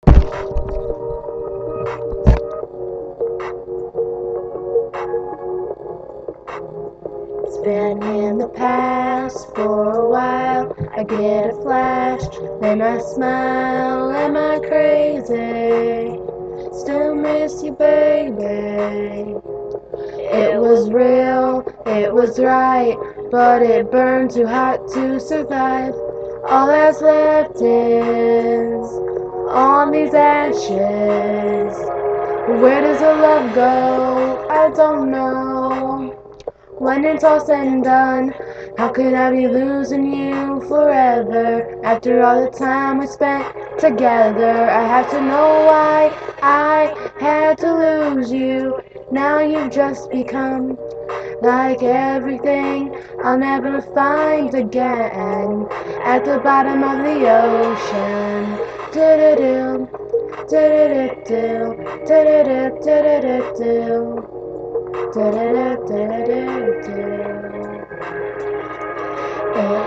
It's been in the past for a while. I get a flash, then I smile. Am I crazy? Still miss you, baby. It was real, it was right, but it burned too hot to survive. All that's left is on these ashes. Where does the love go? I don't know. When it's all said and done, how could I be losing you forever? After all the time we spent together, I have to know why I had to lose you. Now you've just become like everything I'll never find again. At the bottom of the ocean. Do-do-do, do-do-do-do, do-do-do,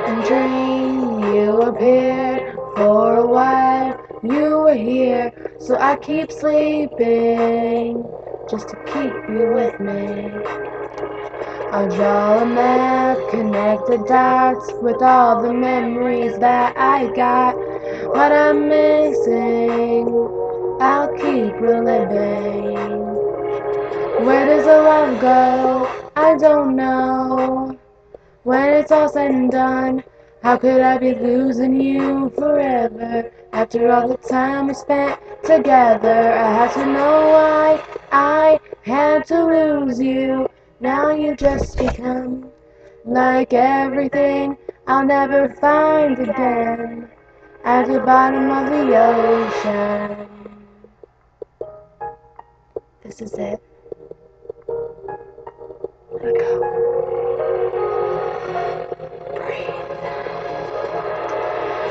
and dream you appeared for a while. You were here, so I keep sleeping just to keep you with me. I'll draw a map, connect the dots with all the memories that I got. What I'm missing, I'll keep reliving. Where does the love go? I don't know. When it's all said and done, how could I be losing you forever? After all the time we spent together, I had to know why I had to lose you. Now you just become like everything I'll never find again. At the bottom of the ocean. This is it. Let go.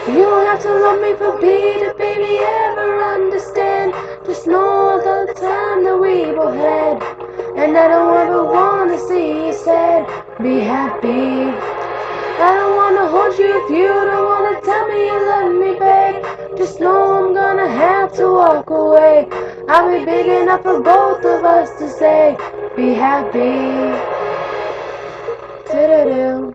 You don't have to love me for being a baby, ever understand. Just know all the time that we both had, and I don't ever wanna see you sad. Be happy. I don't wanna hold you if you don't wanna tell me you love me back. Just know I'm gonna have to walk away. I'll be big enough for both of us to say, be happy. Do-do-do.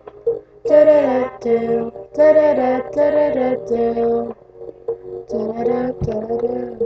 Do-do-do-do, do-do-do-do-do-do, do-do-do-do-do.